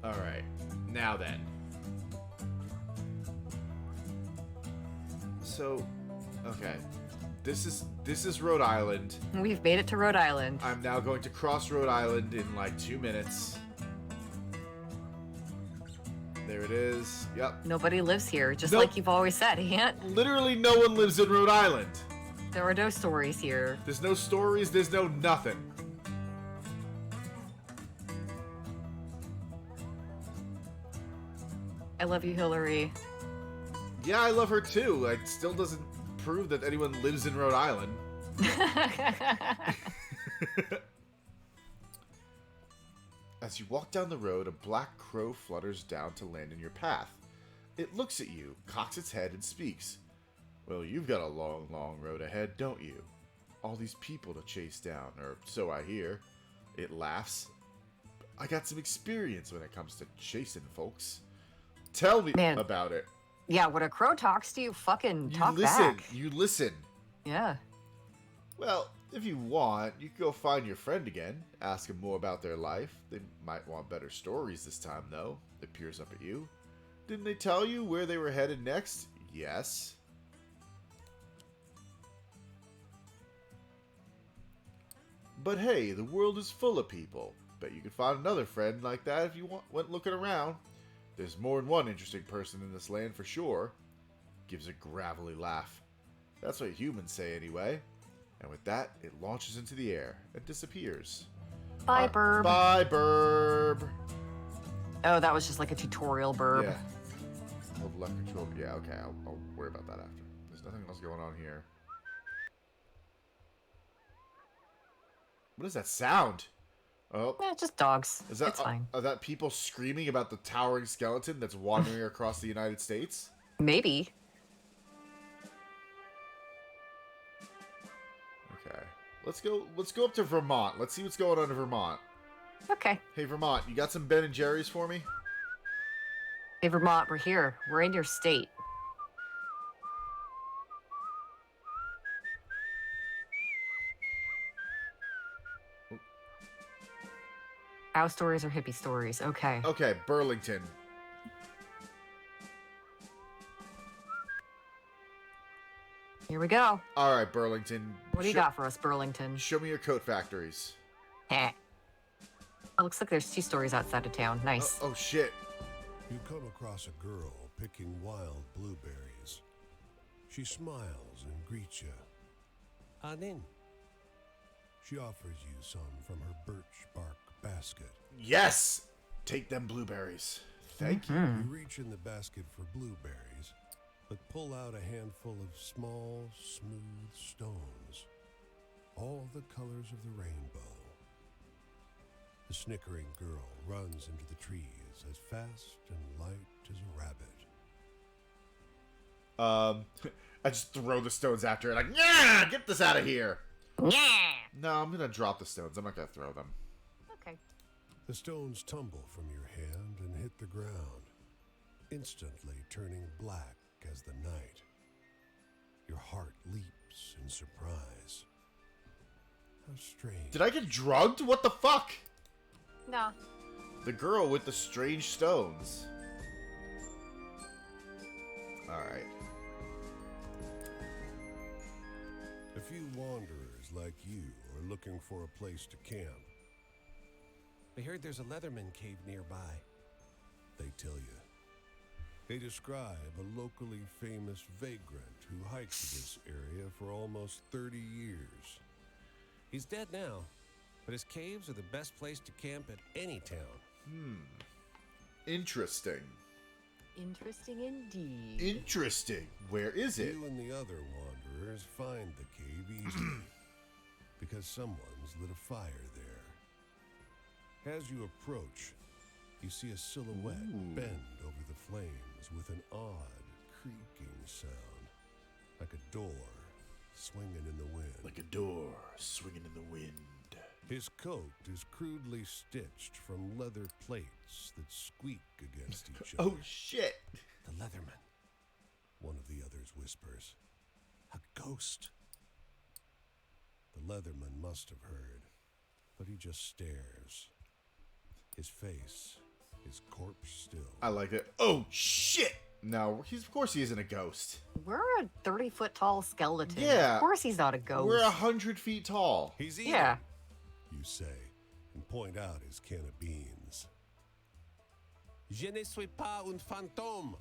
Alright. Now then. So, okay. This is Rhode Island. We've made it to Rhode Island. I'm now going to cross Rhode Island in like 2 minutes. There it is. Yep. Nobody lives here, just Nope. like you've always said, Aunt. Literally no one lives in Rhode Island. There are no stories here. There's no stories, there's no nothing. I love you, Hillary. Yeah, I love her too. It still doesn't prove that anyone lives in Rhode Island. As you walk down the road, a black crow flutters down to land in your path. It looks at you, cocks its head, and speaks. Well, you've got a long, long road ahead, don't you? All these people to chase down, or so I hear. It laughs. I got some experience when it comes to chasing folks. Tell me about it. Yeah, when a crow talks to you, fucking talk listen. back. You listen. Yeah. Well, if you want, you can go find your friend again. Ask them more about their life. They might want better stories this time, though. It peers up at you. Didn't they tell you where they were headed next? Yes. But hey, the world is full of people. Bet you could find another friend like that if you went looking around. There's more than one interesting person in this land for sure. Gives a gravelly laugh. That's what humans say anyway. And with that, it launches into the air and disappears. Bye, Burb. Bye, Burb. Oh, that was just like a tutorial, Burb. Yeah. Hold left control. Yeah, okay. I'll worry about that after. There's nothing else going on here. What is that sound? Oh. Yeah, just dogs. Is that, it's fine. Are that people screaming about the towering skeleton that's wandering across the United States? Maybe. Okay. Let's go up to Vermont. Let's see what's going on in Vermont. Okay. Hey, Vermont, you got some Ben and Jerry's for me? Hey, Vermont, we're here. We're in your state. Cow stories or hippie stories? Okay. Okay, Burlington. Here we go. All right, Burlington. What do you got for us, Burlington? Show me your coat factories. Heh. Oh, looks like there's 2 stories outside of town. Nice. Oh, shit. You come across a girl picking wild blueberries. She smiles and greets you. Anin. She offers you some from her birch bark basket. Yes! Take them blueberries. Thank you. You reach in the basket for blueberries, but pull out a handful of small, smooth stones, all the colors of the rainbow. The snickering girl runs into the trees as fast and light as a rabbit. I just throw the stones after her, like, yeah, get this out of here. Yeah. No, I'm gonna drop the stones. I'm not gonna throw them. Okay. The stones tumble from your hand and hit the ground, instantly turning black as the night. Your heart leaps in surprise. How strange. Did I get drugged? What the fuck? No. The girl with the strange stones. Alright. A few wanderers like you are looking for a place to camp. We heard there's a Leatherman cave nearby. They tell you. They describe a locally famous vagrant who hiked to this area for almost 30 years. He's dead now, but his caves are the best place to camp at any town. Interesting. Interesting indeed. Interesting. Where is it? You and the other wanderers find the cave easily because someone's lit a fire there. As you approach, you see a silhouette bend over the flames with an odd creaking sound, like a door swinging in the wind. Like a door swinging in the wind. His coat is crudely stitched from leather plates that squeak against each other. Oh, shit. The Leatherman. One of the others whispers, "A ghost." The Leatherman must have heard, but he just stares. His face his corpse still. I like it. Oh, shit! No, of course he isn't a ghost. We're a 30-foot tall skeleton. Yeah. Of course he's not a ghost. We're 100 feet tall. He's eating. Yeah. You say, and point out his can of beans. Je ne suis pas un fantôme.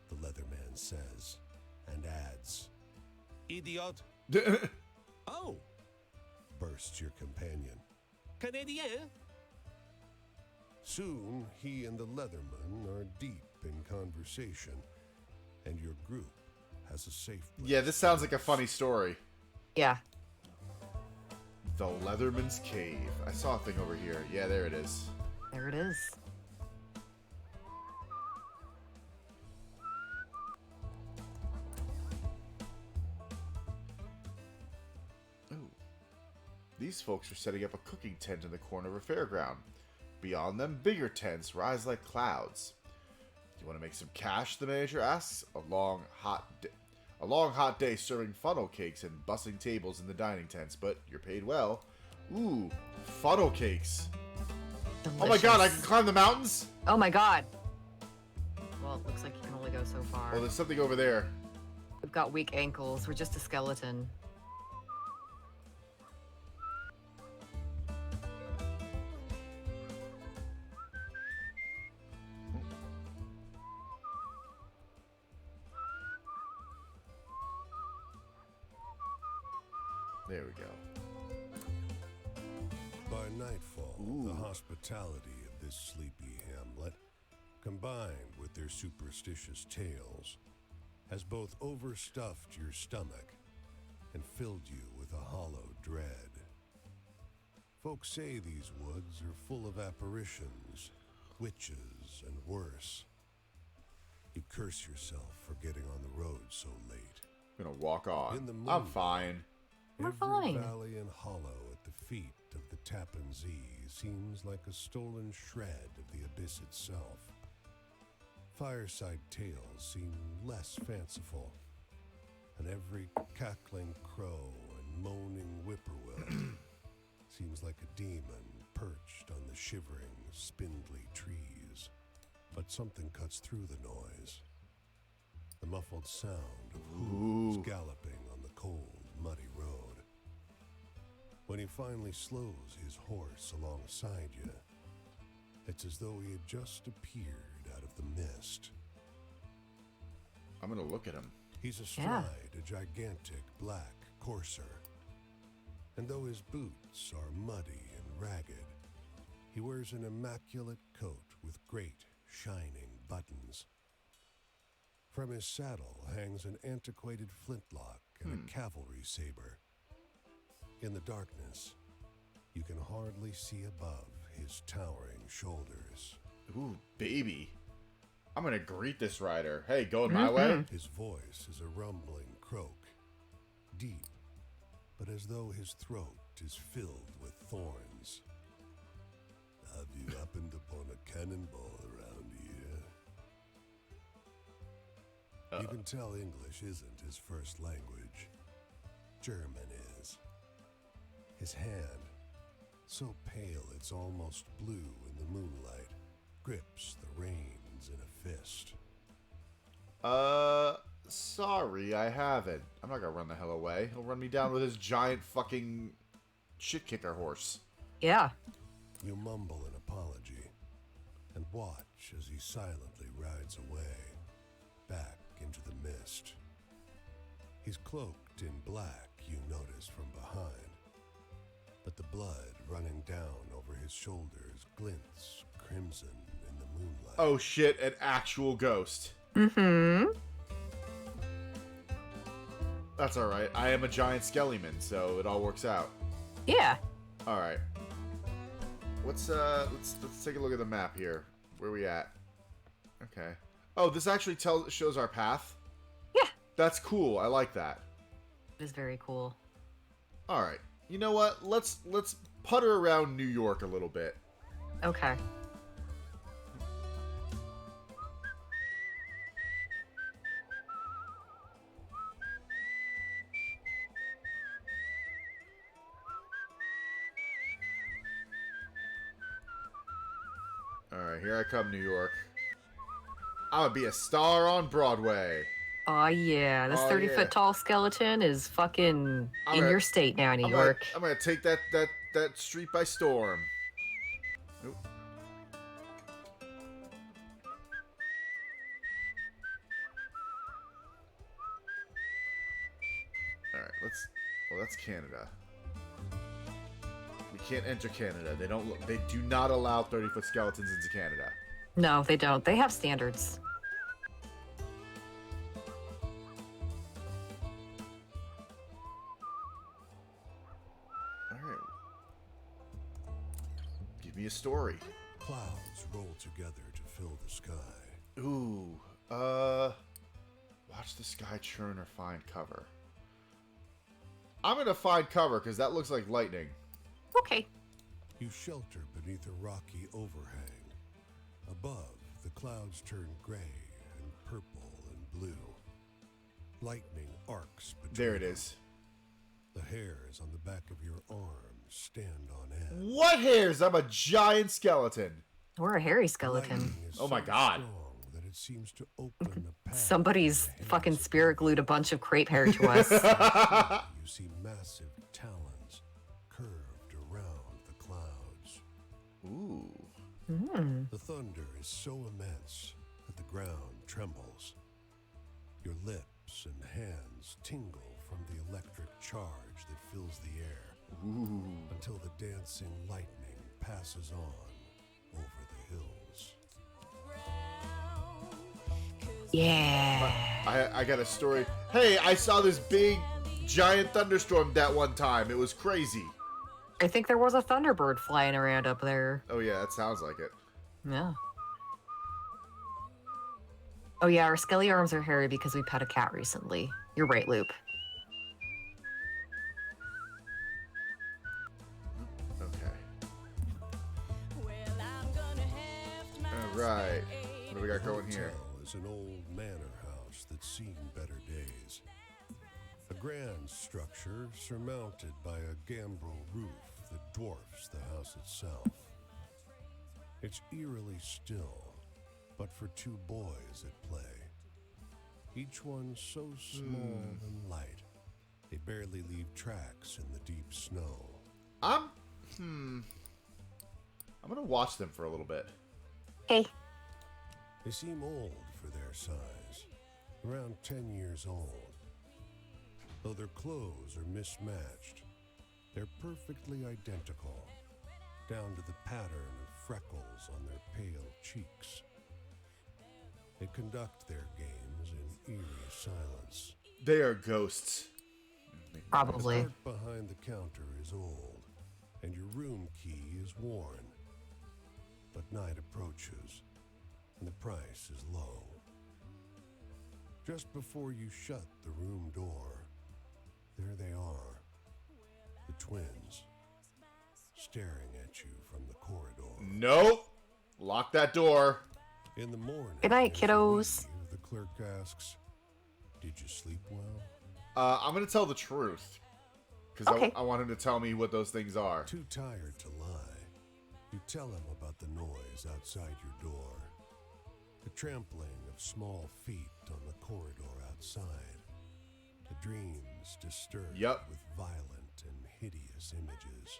The Leatherman says, and adds, Idiot. Oh, bursts your companion. Canadien. Soon, he and the Leatherman are deep in conversation, and your group has a safe place. Yeah, this sounds like a funny story. Yeah. The Leatherman's Cave. I saw a thing over here. Yeah, there it is. There it is. Ooh. These folks are setting up a cooking tent in the corner of a fairground. Beyond them, bigger tents rise like clouds. Do you want to make some cash? The manager asks. A long, hot day serving funnel cakes and bussing tables in the dining tents, but you're paid well. Ooh, funnel cakes. Delicious. Oh my god, I can climb the mountains? Oh my god. Well, it looks like you can only go so far. Oh, there's something over there. We've got weak ankles. We're just a skeleton. There we go. By nightfall, Ooh. the hospitality of this sleepy hamlet, combined with their superstitious tales, has both overstuffed your stomach and filled you with a hollow dread. Folks say these woods are full of apparitions, witches, and worse. You curse yourself for getting on the road so late. I'm gonna walk on. In the I'm moonlight. fine. We're Every fine. valley and hollow at the feet of the Tappan Zee seems like a stolen shred of the abyss itself. Fireside tales seem less fanciful, and every cackling crow and moaning whippoorwill seems like a demon perched on the shivering, spindly trees. But something cuts through the noise. The muffled sound of hooves galloping on the cold, muddy road. When he finally slows his horse alongside you, it's as though he had just appeared out of the mist. I'm gonna look at him. He's astride a gigantic black courser, and though his boots are muddy and ragged, he wears an immaculate coat with great, shining buttons. From his saddle hangs an antiquated flintlock and a cavalry saber. In the darkness, you can hardly see above his towering shoulders. Ooh, baby. I'm gonna greet this rider. Hey, going my way? His voice is a rumbling croak, deep, but as though his throat is filled with thorns. Have you happened upon a cannonball around here? You can tell English isn't his first language. German is. His hand, so pale it's almost blue in the moonlight, grips the reins in a fist. Sorry, I haven't. I'm not gonna run the hell away. He'll run me down with his giant fucking shit kicker horse. Yeah. You mumble an apology and watch as he silently rides away, back into the mist. He's cloaked in black, you notice from behind, but the blood running down over his shoulders glints crimson in the moonlight. Oh shit, an actual ghost. Mm-hmm. That's alright. I am a giant skellyman, so it all works out. Yeah. Alright. Let's take a look at the map here. Where we at? Okay. Oh, this actually shows our path? Yeah. That's cool. I like that. It is very cool. Alright. You know what? Let's putter around New York a little bit. Okay. Alright, here I come, New York. I'm gonna be a star on Broadway. Oh yeah, this Oh, 30-foot yeah. tall skeleton is fucking I'm in gonna- your state now, New I'm York. gonna take that street by storm. Oop. Alright, let's... Well, that's Canada. We can't enter Canada. They do not allow 30-foot skeletons into Canada. No, they don't. They have standards. Alright. Give me a story. Clouds roll together to fill the sky. Ooh. Watch the sky churn or find cover. I'm gonna find cover because that looks like lightning. Okay. You shelter beneath a rocky overhang. Above, the clouds turn gray and purple and blue. Lightning arcs between There it them. is. The hairs on the back of your arms stand on end. What hairs? I'm a giant skeleton. We're a hairy skeleton. Lightning is Oh my so God. strong that it seems to open a path Somebody's in the fucking hands of spirit glued a bunch of crepe hair to us. You see massive talons curved around the clouds. Ooh. The thunder is so immense that the ground trembles. Your lips and hands tingle from the electric charge that fills the air. Ooh. Until the dancing lightning passes on over the hills. Yeah. I got a story. Hey, I saw this big, giant thunderstorm that one time. It was crazy. I think there was a thunderbird flying around up there. Oh yeah, that sounds like it. Yeah. Oh yeah, our skelly arms are hairy because we pet a cat recently. You're right, Loop. Okay. All right. What do we got going here? Hotel is an old manor house that's seen better days. A grand structure surmounted by a gambrel roof that dwarfs the house itself. It's eerily still, but for two boys at play. Each one so small and light, they barely leave tracks in the deep snow. I'm gonna watch them for a little bit. Hey. They seem old for their size, around 10 years old. Though their clothes are mismatched, they're perfectly identical, down to the pattern of freckles on their pale cheeks. They conduct their games in eerie silence. They are ghosts. Probably. The cart behind the counter is old, and your room key is worn. But night approaches, and the price is low. Just before you shut the room door, there they are, the twins, staring at you from the corridor. Nope. Lock that door. In the morning, Good night, as you kiddos. leave, the clerk asks, "Did you sleep well?" I'm gonna tell the truth. Because Okay. I want him to tell me what those things are. Too tired to lie, you tell him about the noise outside your door. The trampling of small feet on the corridor outside. The dreams disturbed Yep. with violent and hideous images.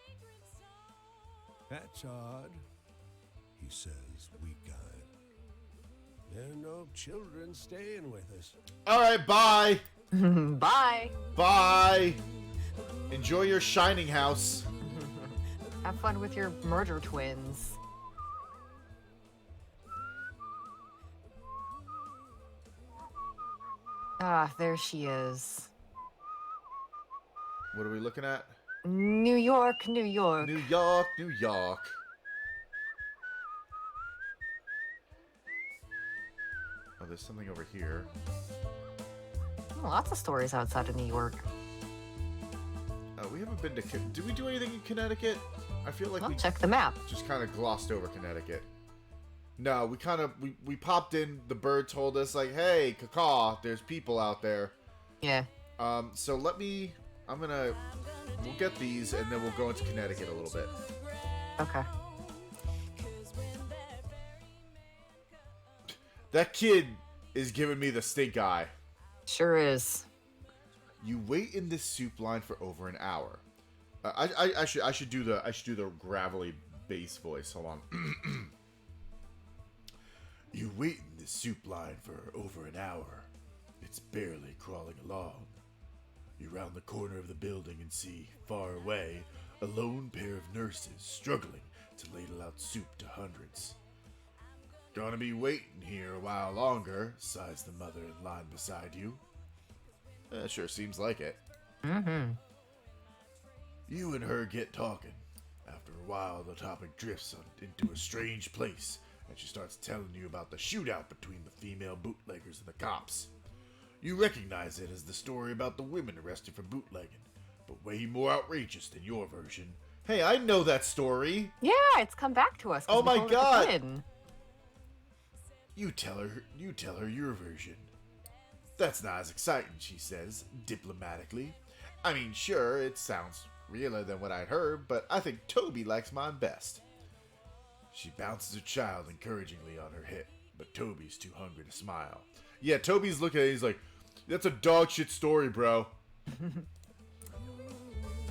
"That's odd," he says, weak-eyed. "There are no children staying with us." Alright, bye. Bye. Bye. Enjoy your shining house. Have fun with your murder twins. Ah, there she is. What are we looking at? New York, New York. New York, New York. Oh, there's something over here. Lots of stories outside of New York. We haven't been to... Did we do anything in Connecticut? I feel like Well, we check the map. just kind of glossed over Connecticut. No, we kind of... We popped in. The bird told us, like, hey, cacaw, there's people out there. Yeah. So let me... I'm gonna... We'll get these, and then we'll go into Connecticut a little bit. Okay. That kid is giving me the stink eye. Sure is. You wait in this soup line for over an hour. I should do the gravelly bass voice. Hold on. You wait in this soup line for over an hour. It's barely crawling along. You round the corner of the building and see, far away, a lone pair of nurses struggling to ladle out soup to hundreds. Gonna be waiting here a while longer, sighs the mother in line beside you. Sure seems like it. Mm-hmm. You and her get talking. After a while, the topic drifts into a strange place, and she starts telling you about the shootout between the female bootleggers and the cops. You recognize it as the story about the women arrested for bootlegging, but way more outrageous than your version. Hey, I know that story! Yeah, it's come back to us. 'Cause Oh we my told it to God. Quinn. You tell her your version. That's not as exciting, she says, diplomatically. I mean, sure, it sounds realer than what I'd heard, but I think Toby likes mine best. She bounces her child encouragingly on her hip, but Toby's too hungry to smile. Yeah, Toby's looking at it, he's like, that's a dog shit story, bro.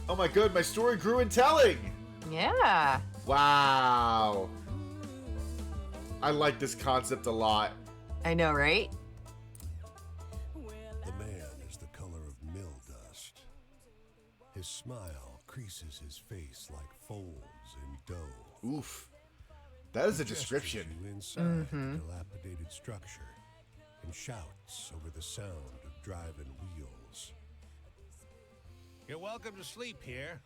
Oh my god, my story grew in telling! Yeah. Wow. I like this concept a lot. I know, right? The man is the color of mill dust. His smile creases his face like folds in dough. Oof. That is a He gestures description. you inside the dilapidated structure and shouts over the sound of driving wheels. You're welcome to sleep here.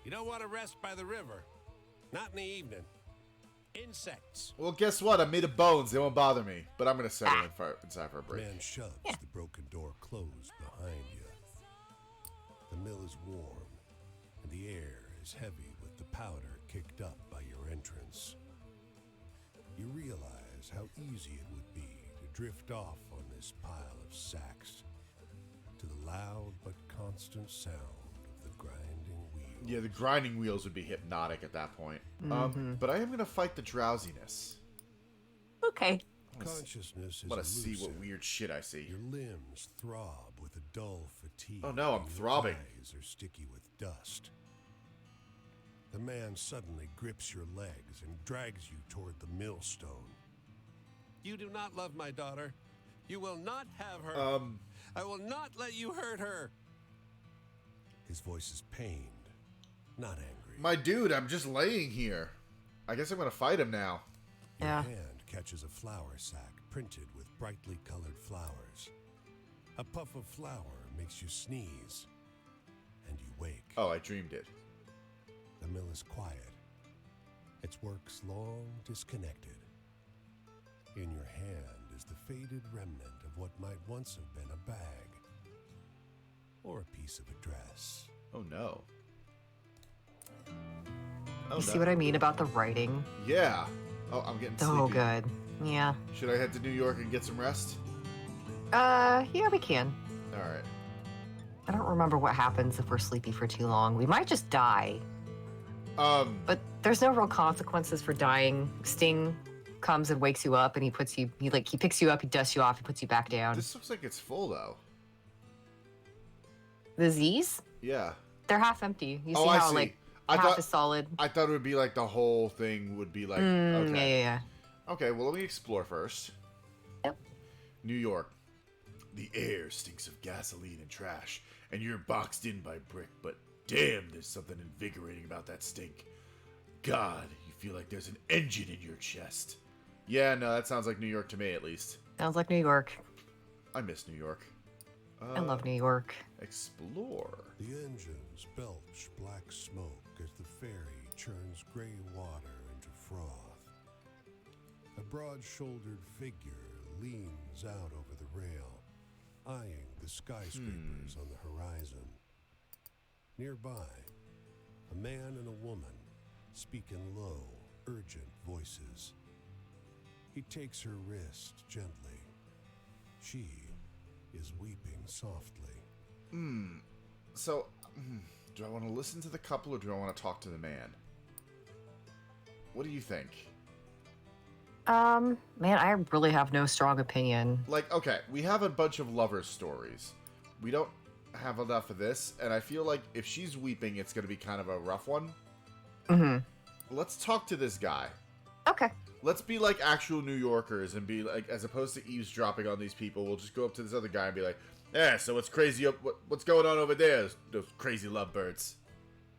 You don't want to rest by the river. Not in the evening. Insects. Well, guess what? I'm made of bones. They won't bother me. But I'm going to settle inside for a The break. man shoves the broken door closed behind you. The mill is warm, and the air is heavy with the powder kicked up by your entrance. You realize how easy it would be to drift off on this pile of sacks to the loud but constant sound of the grinding wheel. Yeah, the grinding wheels would be hypnotic at that point. But I am going to fight the drowsiness. Okay. Consciousness is I want to see what elusive. weird shit I see. Your limbs throb with a dull fatigue. Oh no, I'm and your throbbing. Eyes are sticky with dust. The man suddenly grips your legs and drags you toward the millstone. You do not love my daughter. You will not have her. I will not let you hurt her. His voice is pained, not angry. My dude, I'm just laying here. I guess I'm going to fight him now. Your Yeah. hand catches a flour sack printed with brightly colored flowers. A puff of flour makes you sneeze, and you wake. Oh, I dreamed it. The mill is quiet. Its works long disconnected. In your hand is the faded remnant of what might once have been a bag. Or a piece of a dress. Oh no. Oh, You see what I mean about the writing? Yeah. Oh, I'm getting sleepy. Oh, good. Yeah. Should I head to New York and get some rest? Yeah, we can. All right. I don't remember what happens if we're sleepy for too long. We might just die. But there's no real consequences for dying. Sting comes and wakes you up, and he picks you up, he dusts you off, he puts you back down. This looks like it's full though. The Z's, Yeah. they're half empty. You Oh, see I how see. like I half thought- is solid. I thought it would be like the whole thing would be like. Yeah, yeah. Okay, well, let me explore first. Yep. New York. The air stinks of gasoline and trash, and you're boxed in by brick, but damn, there's something invigorating about that stink. God, you feel like there's an engine in your chest. Yeah, no, that sounds like New York to me, at least. Sounds like New York. I miss New York. I love New York. Explore. The engines belch black smoke as the ferry churns gray water into froth. A broad-shouldered figure leans out over the rail, eyeing the skyscrapers on the horizon. Nearby, a man and a woman speak in low, urgent voices. He takes her wrist gently. She is weeping softly. So, do I want to listen to the couple or do I want to talk to the man? What do you think? Man, I really have no strong opinion. Like, okay, we have a bunch of lover stories. We don't have enough of this, and I feel like if she's weeping, it's going to be kind of a rough one. Mm-hmm. Let's talk to this guy. Okay. Let's be like actual New Yorkers and be like, as opposed to eavesdropping on these people, we'll just go up to this other guy and be like, yeah, so what's crazy? What's going on over there? Those crazy lovebirds.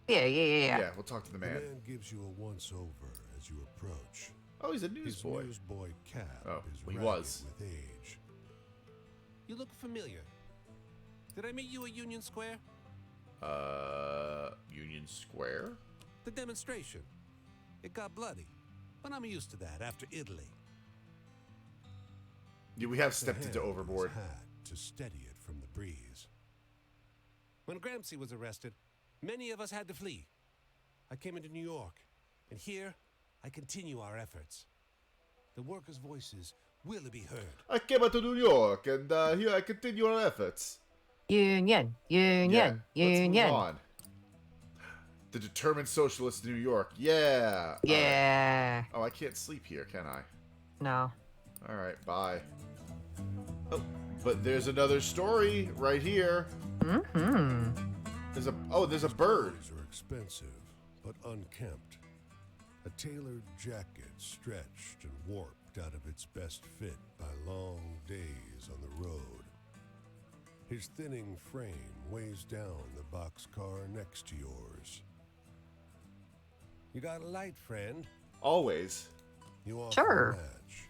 Yeah. Yeah, we'll talk to the man. The man gives you a once-over as you approach. Oh, he's a newsboy. His newsboy cap is he ragged was. with age. You look familiar. Did I meet you at Union Square? Union Square? The demonstration. It got bloody, but I'm used to that after Italy. Yeah, we have The stepped into hand overboard. his hat to steady it from the breeze. When Gramsci was arrested, many of us had to flee. I came into New York, and here I continue our efforts. The workers' voices will be heard. I came out to New York, and here I continue our efforts. Union. Let's move on. The determined socialists in New York. Yeah. Yeah. Oh, I can't sleep here, can I? No. All right, bye. Oh, but there's another story right here. Mm-hmm. There's a bird. These are expensive, but unkempt. A tailored jacket stretched and warped out of its best fit by long days on the road. His thinning frame weighs down the boxcar next to yours. You got a light, friend? Always. You offer Sure. a match,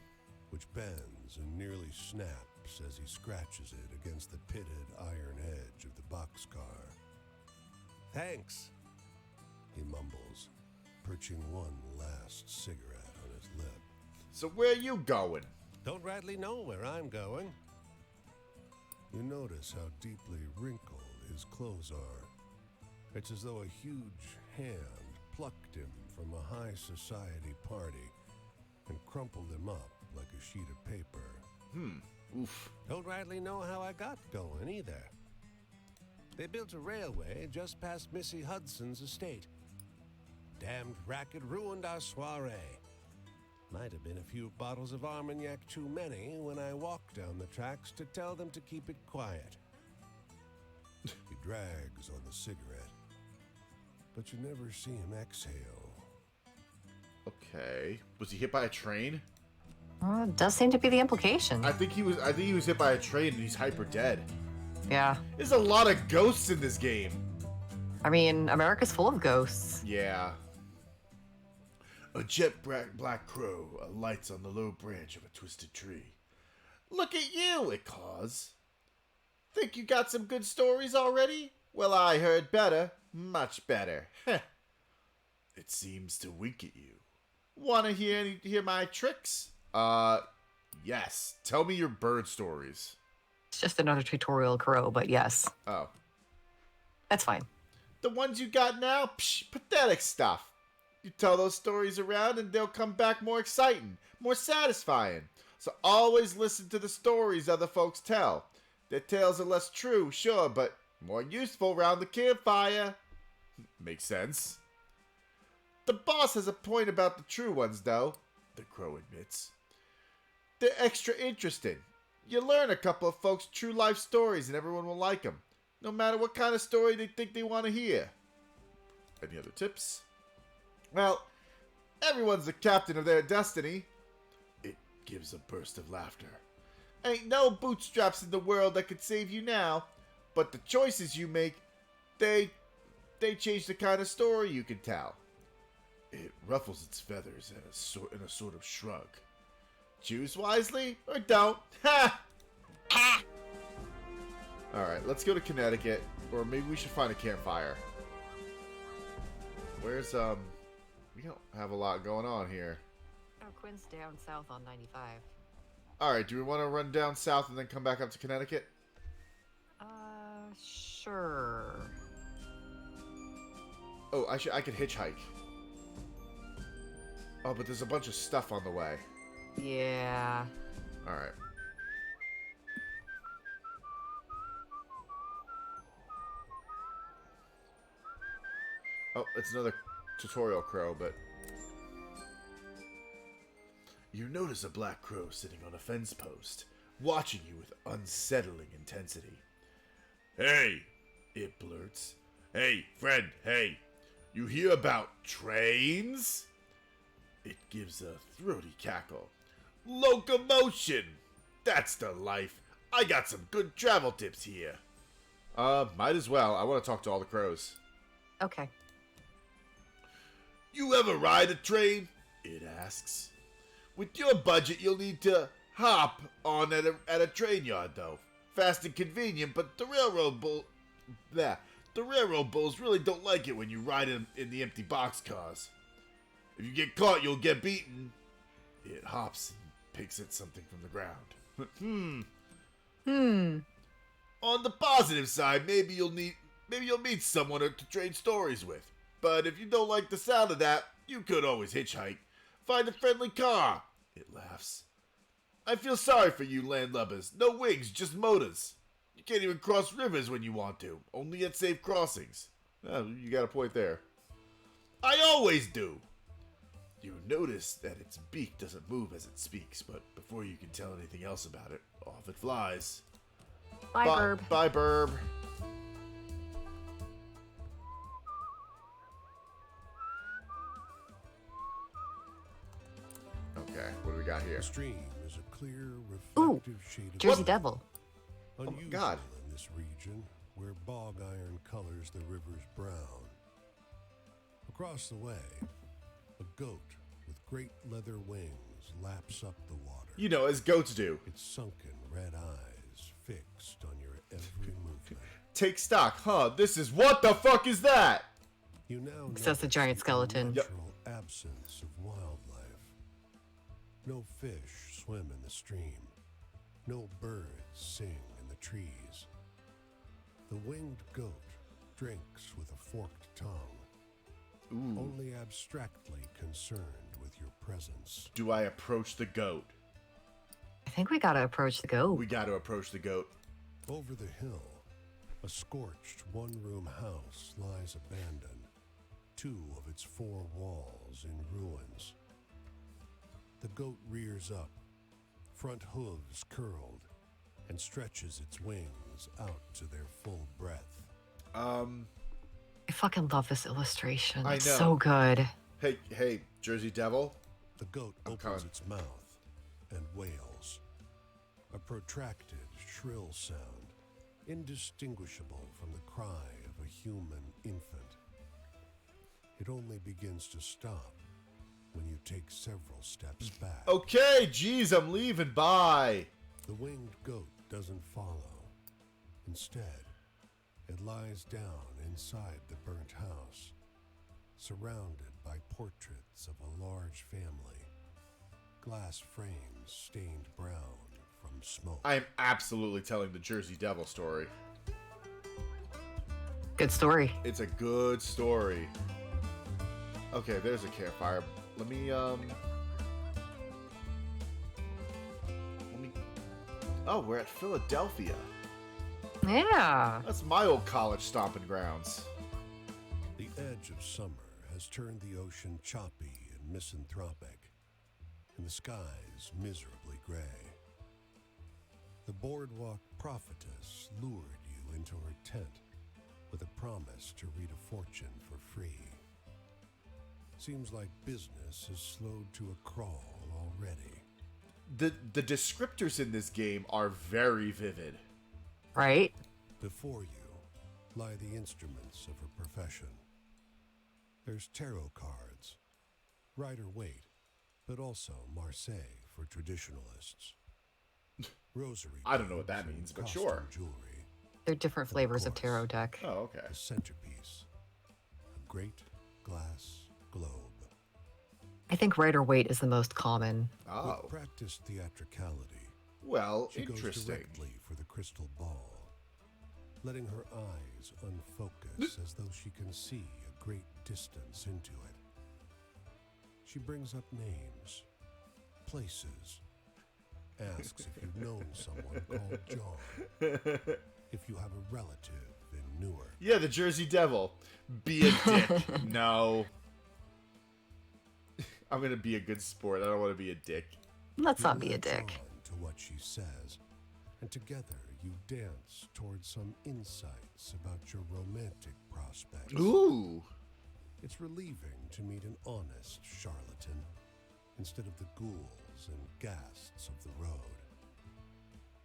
which bends and nearly snaps as he scratches it against the pitted iron edge of the boxcar. Thanks. He mumbles, perching one last cigarette on his lip. So where are you going? Don't rightly know where I'm going. You notice how deeply wrinkled his clothes are. It's as though a huge hand plucked him from a high society party and crumpled him up like a sheet of paper. Oof. Don't rightly know how I got going either. They built a railway just past Missy Hudson's estate. Damned racket ruined our soiree. Might have been a few bottles of Armagnac too many when I walked down the tracks to tell them to keep it quiet. He drags on the cigarette, but you never see him exhale. Okay. Was he hit by a train? Well, it does seem to be the implication. I think he was hit by a train and he's hyper dead. Yeah. There's a lot of ghosts in this game. I mean, America's full of ghosts. Yeah. A jet black crow alights on the low branch of a twisted tree. Look at you, it caws. Think you got some good stories already? Well, I heard better. Much better. Heh. It seems to wink at you. Wanna hear my tricks? Yes. Tell me your bird stories. It's just another tutorial crow, but yes. Oh. That's fine. The ones you got now? Psh, pathetic stuff. You tell those stories around and they'll come back more exciting, more satisfying. So always listen to the stories other folks tell. Their tales are less true, sure, but more useful round the campfire. Makes sense. The boss has a point about the true ones, though, the crow admits. They're extra interesting. You learn a couple of folks' true life stories and everyone will like them, no matter what kind of story they think they want to hear. Any other tips? Well, everyone's the captain of their destiny. It gives a burst of laughter. Ain't no bootstraps in the world that could save you now, but the choices you make, they change the kind of story you can tell. It ruffles its feathers in a sort of shrug. Choose wisely or don't. Ha! Ha! Alright, let's go to Connecticut, or maybe we should find a campfire. Where's, we don't have a lot going on here. Oh, Quinn's down south on 95. Alright, do we want to run down south and then come back up to Connecticut? Sure. Oh, I could hitchhike. Oh, but there's a bunch of stuff on the way. Yeah. Alright. Oh, it's another tutorial crow, but... You notice a black crow sitting on a fence post, watching you with unsettling intensity. Hey, it blurts. Hey, friend, hey. You hear about trains? It gives a throaty cackle. Locomotion! That's the life. I got some good travel tips here. Might as well. I want to talk to all the crows. Okay. You ever ride a train? It asks. With your budget, you'll need to hop on at a train yard, though. Fast and convenient, but the railroad bulls really don't like it when you ride in the empty boxcars. If you get caught, you'll get beaten. It hops and picks at something from the ground. On the positive side, maybe you'll meet someone to trade stories with. But if you don't like the sound of that, you could always hitchhike. Find a friendly car. It laughs. I feel sorry for you landlubbers. No wings, just motors. You can't even cross rivers when you want to. Only at safe crossings. Oh, you got a point there. I always do. You notice that its beak doesn't move as it speaks, but before you can tell anything else about it, off it flies. Bye, Burb. Bye, Burb. Okay, what do we got here? The stream is a clear, reflective shade of Jersey Devil. unusual God. in this region, where bog iron colors the river's brown. Across the way, a goat with great leather wings laps up the water. You know, as goats do. Its sunken red eyes fixed on your every movement. Take stock, huh? What the fuck is that? You now So that's a giant notice the skeleton. Yep. natural absence of wildlife. No fish swim in the stream. No birds sing in the trees. The winged goat drinks with a forked tongue. Ooh. Only abstractly concerned with your presence. Do I approach the goat? I think we gotta approach the goat. We got to approach the goat. Over the hill, a scorched one-room house lies abandoned. 2 of its 4 walls in ruins. The goat rears up, front hooves curled, and stretches its wings out to their full breadth. I fucking love this illustration. I It's know. so good. Hey, Jersey Devil. The goat I'm opens coming. its mouth and wails. A protracted, shrill sound, indistinguishable from the cry of a human infant. It only begins to stop when you take several steps back. Okay, geez, I'm leaving. Bye. The winged goat doesn't follow. Instead, it lies down inside the burnt house, surrounded by portraits of a large family, glass frames stained brown from smoke. I am absolutely telling the Jersey Devil story. Good story. It's a good story. Okay, there's a campfire. Let me. Oh, we're at Philadelphia. Yeah. That's my old college stomping grounds. The edge of summer has turned the ocean choppy and misanthropic, and the skies miserably gray. The boardwalk prophetess lured you into her tent with a promise to read a fortune for free. Seems like business has slowed to a crawl already. The descriptors in this game are very vivid. Right? Before you lie the instruments of her profession. There's tarot cards, Rider-Waite, but also Marseille for traditionalists. Rosary. I don't know what that beads and means, but costume sure. Jewelry. They're different flavors of tarot deck. Oh, okay. The centerpiece, a great glass globe. I think Rider-Waite is the most common. Oh, With practiced theatricality, well, she goes interesting. directly for the crystal ball, letting her eyes unfocus as though she can see a great distance into it. She brings up names, places, asks if you've known someone called John, if you have a relative in Newark. Yeah, the Jersey Devil. Be a dick. No. I'm gonna be a good sport. I don't want to be a dick. Let's You not be a latch dick. on to what she says, and together you dance towards some insights about your romantic prospects. Ooh. It's relieving to meet an honest charlatan instead of the ghouls and ghasts of the road.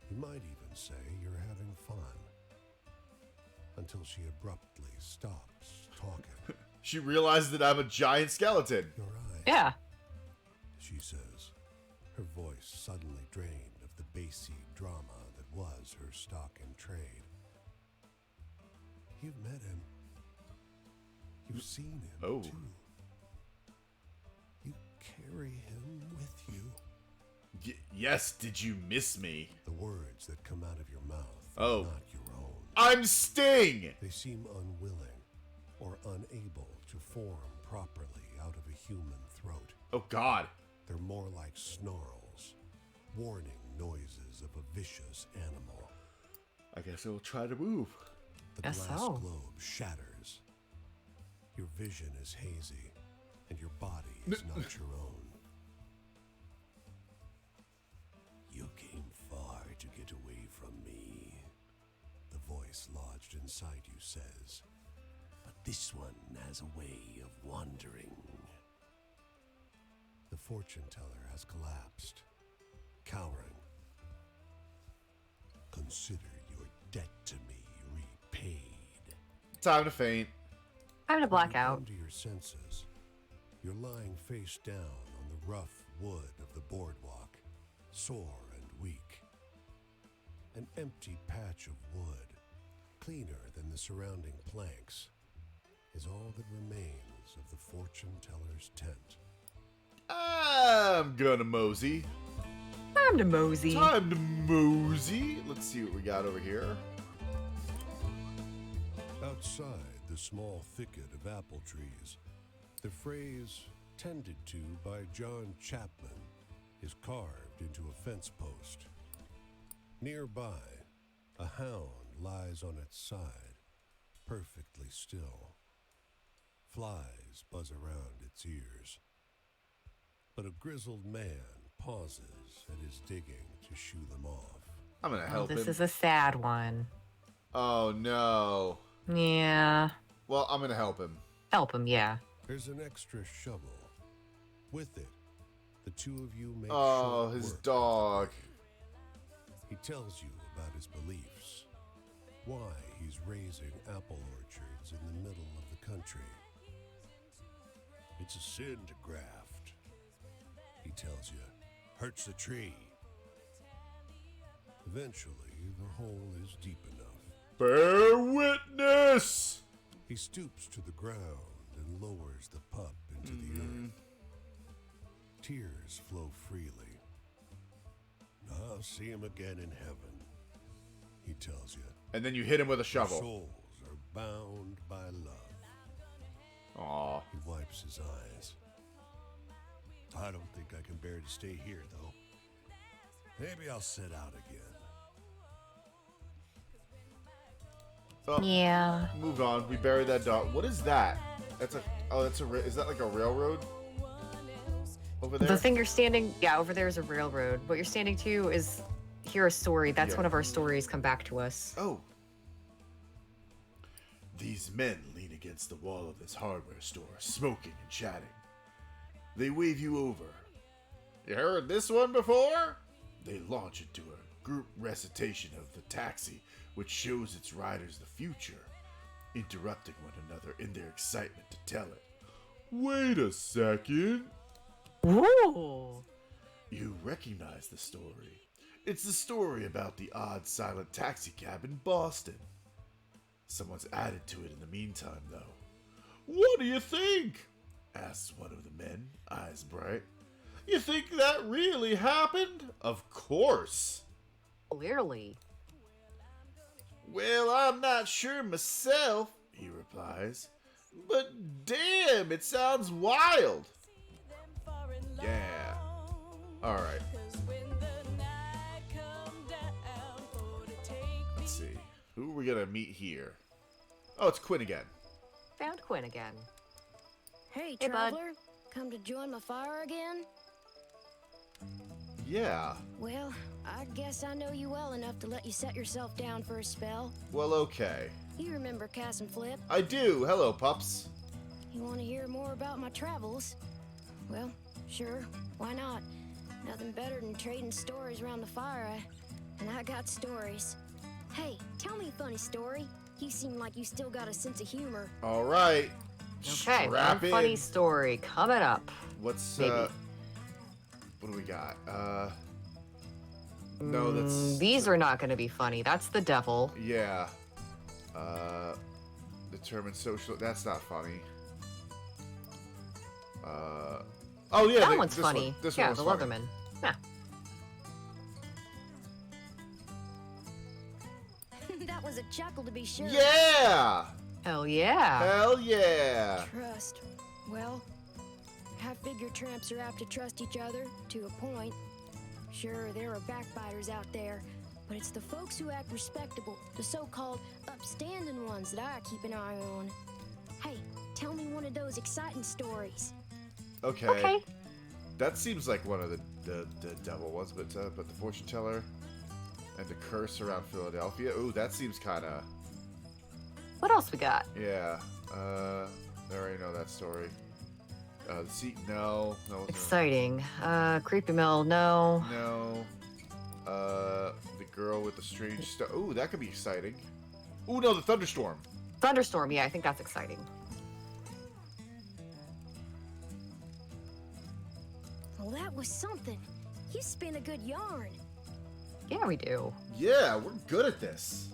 You might even say you're having fun. Until she abruptly stops talking. She realized that I'm a giant skeleton. Your eyes, Yeah. she says, her voice suddenly drained of the bassy drama that was her stock in trade. You've met him. You've seen him, Oh. too. You carry him with you. Yes, did you miss me? The words that come out of your mouth Oh. are not your own. I'm Sting! They seem unwilling or unable to form properly out of a human throat. Oh, God. They're more like snarls, warning noises of a vicious animal. I guess I'll try to move. The Guess glass so. globe shatters. Your vision is hazy, and your body is not your own. You came far to get away from me, the voice lodged inside you says. But this one has a way of wandering. The fortune teller has collapsed, cowering. Consider your debt to me repaid. Time to faint. Time to black When you out. come to your senses, you're lying face down on the rough wood of the boardwalk, sore and weak. An empty patch of wood, cleaner than the surrounding planks, is all that remains of the fortune teller's tent. I'm gonna mosey. Time to mosey. Time to mosey. Let's see what we got over here. Outside the small thicket of apple trees, the phrase "tended to by John Chapman" is carved into a fence post. Nearby, a hound lies on its side, perfectly still. Flies buzz around its ears. But a grizzled man pauses at his digging to shoo them off. I'm gonna Oh, help this him. is a sad one. Oh, no. Yeah. Well, I'm gonna help him. Help him, yeah. There's an extra shovel. With it, the two of you make Oh, short his work. dog. He tells you about his beliefs, why he's raising apple orchards in the middle of the country. It's a sin to graft, he tells you. Hurts the tree. Eventually, the hole is deep enough. Bear witness! He stoops to the ground and lowers the pup into the earth. Tears flow freely. I'll see him again in heaven, he tells you. And then you hit him with a Our shovel. souls are bound by love. Aw. He wipes his eyes. I don't think I can bear to stay here, though. Maybe I'll set out again. Oh, Yeah. move on. We buried that dog. What is that? That's a. Oh, that's a. Is that like a railroad? Over there? The thing you're standing, yeah, over there is a railroad. What you're standing to is hear a story. That's Yeah. one of our stories come back to us. Oh. These men lean against the wall of this hardware store, smoking and chatting. They wave you over. You heard this one before? They launch into a group recitation of the taxi, which shows its riders the future, interrupting one another in their excitement to tell it. Wait a second. Ooh. You recognize the story. It's the story about the odd silent taxi cab in Boston. Someone's added to it in the meantime, though. What do you think? Asks one of the men, eyes bright. You think that really happened? Of course. Clearly. Well, I'm not sure myself, he replies. But damn, it sounds wild. Yeah. Alright. Let's see. Who are we gonna meet here? Oh, it's Quinn again. Found Quinn again. Hey, Hey, bud. traveler. Come to join my fire again? Yeah. Well, I guess I know you well enough to let you set yourself down for a spell. Well, okay. You remember Cass and Flip? I do. Hello, pups. You want to hear more about my travels? Well, sure. Why not? Nothing better than trading stories around the fire, and I got stories. Hey, tell me a funny story. You seem like you still got a sense of humor. All right. Okay, Strap one funny in. story coming up. What's Maybe. What do we got? No, that's These are not going to be funny. That's the devil. yeah. Determined social. That's not funny. Oh yeah, That one's this funny. One, this yeah, one was the funny. Leatherman. Yeah. That was a chuckle to be sure. Yeah. Hell yeah. Hell yeah. Trust. Well, I figure tramps are apt to trust each other, to a point. Sure, there are backbiters out there, but it's the folks who act respectable, the so-called upstanding ones that I keep an eye on. Hey, tell me one of those exciting stories. Okay. Okay. That seems like one of the devil ones, but the fortune teller and the curse around Philadelphia. Ooh, that seems kind of What else we got? yeah. I already know that story. The seat, no, no, Exciting. Creepy Mill, no. no. The girl with the strange stuff. Ooh, that could be exciting. Ooh, no, the thunderstorm. Thunderstorm, yeah, I think that's exciting. Well, that was something. You spin a good yarn. Yeah, we do. Yeah, we're good at this.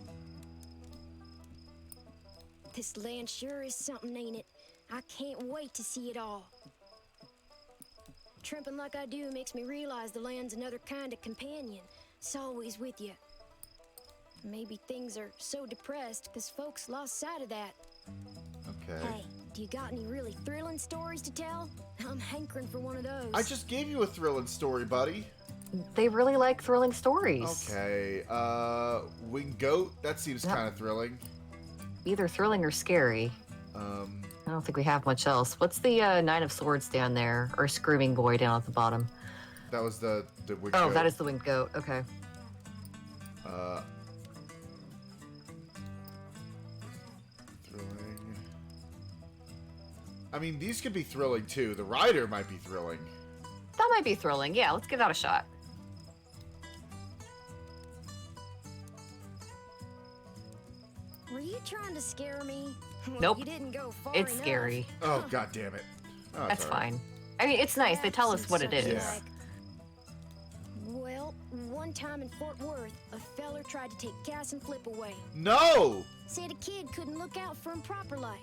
This land sure is something, ain't it? I can't wait to see it all. Tramping like I do makes me realize the land's another kind of companion. It's always with you. Maybe things are so depressed because folks lost sight of that. Okay. Hey, do you got any really thrilling stories to tell? I'm hankering for one of those. I just gave you a thrilling story, buddy. They really like thrilling stories. Okay. Winged goat. That seems Yep. kind of thrilling. Either thrilling or scary. I don't think we have much else. What's the Nine of Swords down there? Or Screaming Boy down at the bottom? That was the winged Oh, goat. that is the Winged Goat. Okay. Thrilling. I mean, these could be thrilling too. The rider might be thrilling. That might be thrilling. Yeah, let's give that a shot. Were you trying to scare me? Well, Nope. You didn't go far It's enough. scary. Oh, god damn it. Oh, That's all right. fine. I mean, it's nice. They tell us what it Perhaps is. it's Yeah. like- Well, one time in Fort Worth, a feller tried to take Cass and Flip away. No! Said a kid couldn't look out for him proper like.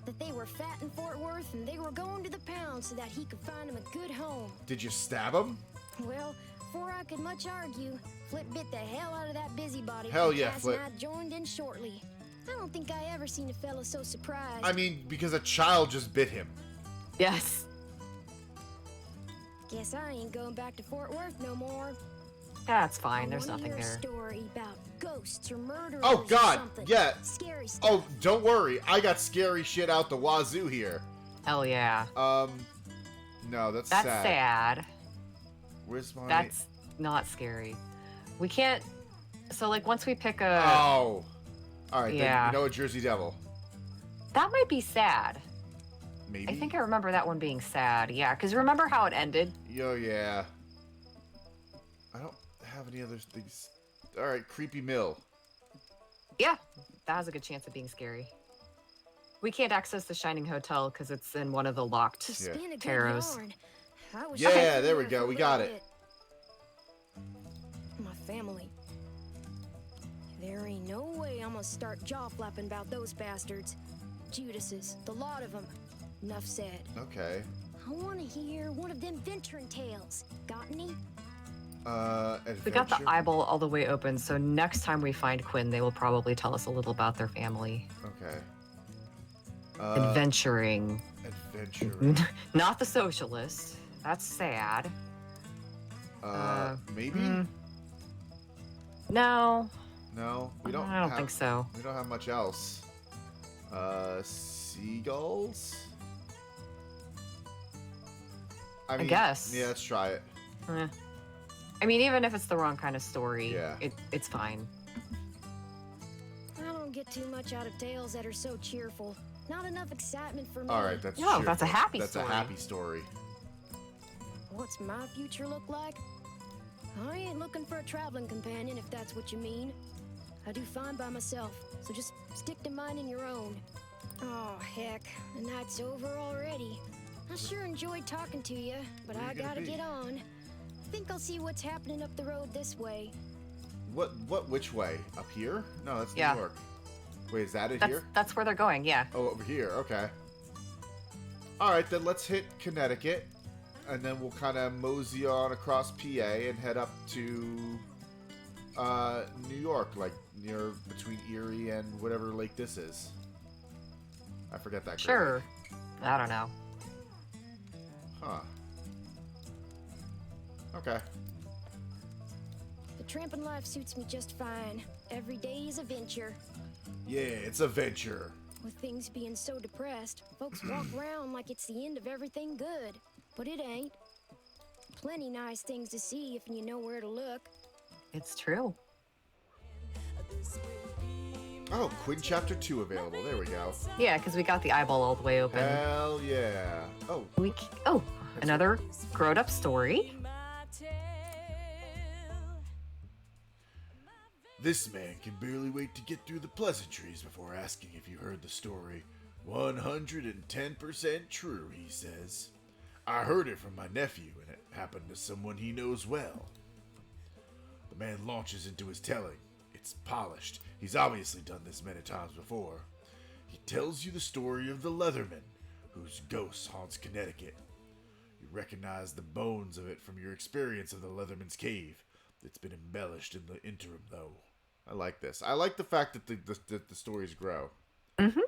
That they were fat in Fort Worth and they were going to the pound so that he could find him a good home. Did you stab him? Well, before I could much argue, Flip bit the hell out of that busybody. Hell and yeah, Cass Flip. and I joined in shortly. I don't think I ever seen a fella so surprised. I mean, because a child just bit him. Yes. Guess I ain't going back to Fort Worth no more. That's fine. I There's wanna nothing hear there. A story about ghosts or murderers. Oh, or God, something. yeah. Scary stuff. Oh, don't worry. I got scary shit out the wazoo here. Hell yeah. No, that's That's sad. sad. Where's my... That's not scary. We can't. So, like, once we pick a. Oh. All right, then Yeah. you know a Jersey Devil. That might be sad. Maybe? I think I remember that one being sad. Yeah, because remember how it ended? Yo, yeah. I don't have any other things. All right, Creepy Mill. Yeah, that has a good chance of being scary. We can't access the Shining Hotel because it's in one of the locked To spin a good tarot. yarn. I wish Yeah, I could there we laugh go, a we got little it. bit. My family. There ain't no way I'm gonna start jaw flapping about those bastards. Judases, the lot of them. Enough said. Okay. I want to hear one of them venturing tales. Got any? Adventure. We got the eyeball all the way open, so next time we find Quinn, they will probably tell us a little about their family. Okay. Adventuring. Adventure. Not the socialist. That's sad. Maybe? No, No, we don't. I don't have, think so. We don't have much else. Seagulls. I mean, guess. Yeah, let's try it. I mean, even if it's the wrong kind of story, Yeah. it's fine. I don't get too much out of tales that are so cheerful. Not enough excitement for me. All right, that's No, that's a happy That's story. a happy story. What's my future look like? I ain't looking for a traveling companion, if that's what you mean. I do fine by myself, so just stick to minding your own. Oh, heck, the night's over already. I sure enjoyed talking to you, but Where I you gonna gotta be? get on. Think I'll see what's happening up the road this way. Which way? Up here? No, that's New Yeah. York. Wait, is that it That's here? that's where they're going. Yeah. Oh, over here. Okay. All right, then let's hit Connecticut, and then we'll kind of mosey on across PA and head up to New York, like near between Erie and whatever lake this is. I forget that. Sure. I don't know. Huh. Okay. The tramping life suits me just fine. Every day is a venture. Yeah, it's a venture. With things being so depressed, folks walk around like it's the end of everything good. But it ain't. Plenty nice things to see if you know where to look. It's true. Oh, Quinn Chapter 2 available. There we go. Yeah, because we got the eyeball all the way open. Hell yeah. Oh, Another grown-up story. this man can barely wait to get through the pleasantries before asking if you heard the story. 110% true, he says. I heard it from my nephew, and it happened to someone he knows well. The man launches into his telling. It's polished. He's obviously done this many times before. He tells you the story of the Leatherman, whose ghost haunts Connecticut. You recognize the bones of it from your experience of the Leatherman's cave. It's been embellished in the interim, though. I like this. I like the fact that the stories grow. Mm-hmm.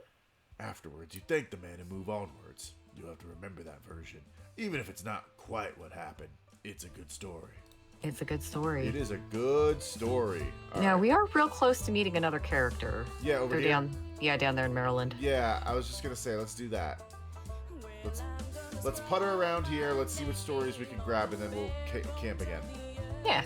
Afterwards, you thank the man and move onwards. You have to remember that version. Even if it's not quite what happened, it's a good story. It's a good story. It is a good story. All Now right. we are real close to meeting another character. Yeah, over They're here. down there in Maryland. Yeah, I was just gonna say, let's do that. Let's putter around here. Let's see what stories we can grab, and then we'll camp again. Yeah.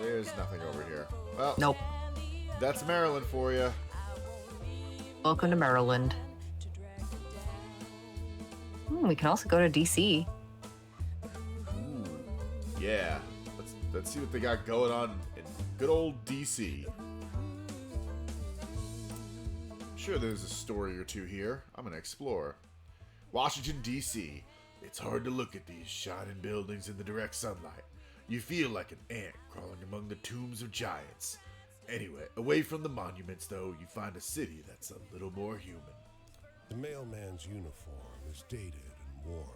There's nothing over here. Well, Nope. That's Maryland for you. Welcome to Maryland. We can also go to DC. Ooh, yeah. Let's see what they got going on in good old DC. Sure, there's a story or two here. I'm gonna explore. Washington, D.C. It's hard to look at these shining buildings in the direct sunlight. You feel like an ant crawling among the tombs of giants. Anyway, away from the monuments, though, you find a city that's a little more human. The mailman's uniform is dated and worn.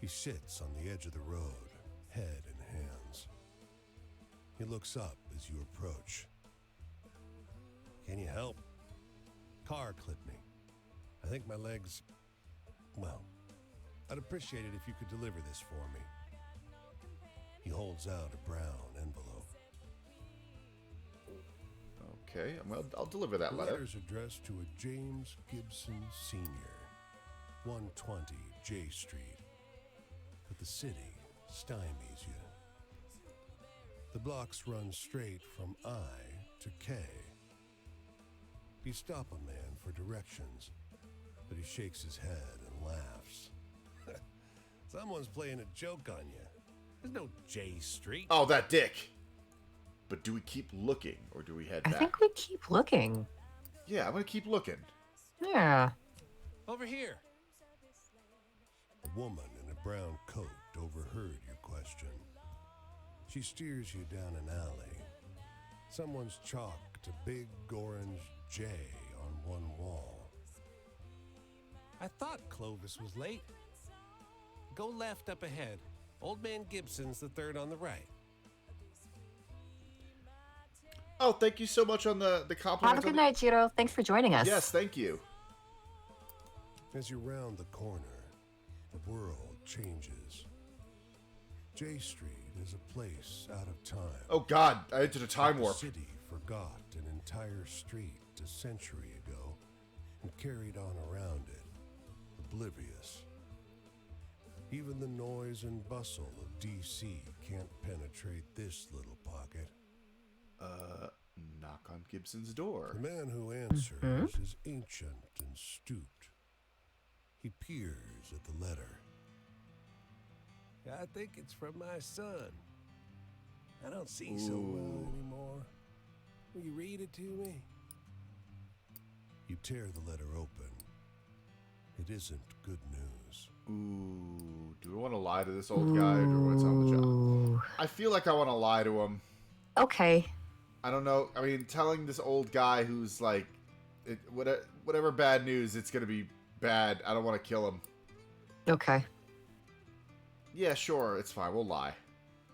He sits on the edge of the road, head in hands. He looks up as you approach. Can you help? Car clipped me. I think my legs... Well, I'd appreciate it if you could deliver this for me. He holds out a brown envelope. Okay, I'll deliver that The letter. letter's addressed to a James Gibson Sr., 120 J Street. But the city stymies you. The blocks run straight from I to K. You stop a man for directions, but he shakes his head and laughs. Someone's playing a joke on you. There's no J Street. Oh, that dick! But do we keep looking, or do we head I back? think we keep looking. Yeah, I'm gonna keep looking. Yeah. Over here. A woman in a brown coat overheard your question. She steers you down an alley. Someone's chalked a big orange J on one wall. I thought Clovis was late. Go left up ahead. Old Man Gibson's the third on the right. Oh, thank you so much on the compliment. Have a good night, Jiro. Thanks for joining us. Yes, thank you. As you round the corner, the world changes. J Street is a place out of time. Oh God, I entered a time A warp. city forgot an entire street a century ago and carried on around it, oblivious. Even the noise and bustle of D.C. can't penetrate this little pocket. Knock on Gibson's door. The man who answers is ancient and stooped. He peers at the letter. I think it's from my son. I don't see so well anymore. Will you read it to me? You tear the letter open. It isn't good news. Ooh, do we want to lie to this old guy or do we want to tell him the job? I feel like I want to lie to him. Okay. I don't know. I mean, telling this old guy who's like, whatever bad news, it's going to be bad. I don't want to kill him. Okay. Yeah, sure. It's fine. We'll lie.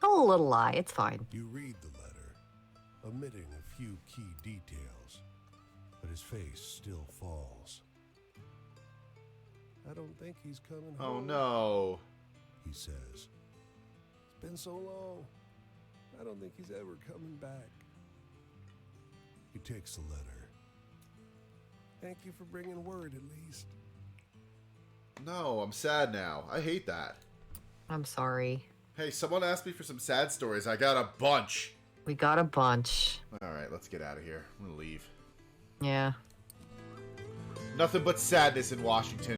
Oh, a little lie. It's fine. You read the letter, omitting a few key details, but his face still falls. I don't think he's coming Oh, home. no. He says, It's been so long. I don't think he's ever coming back. he takes the letter. Thank you for bringing word, at least. No, I'm sad now. I hate that. I'm sorry. Hey, someone asked me for some sad stories. I got a bunch. We got a bunch. All right, let's get out of here. I'm going to leave. Yeah. Nothing but sadness in Washington.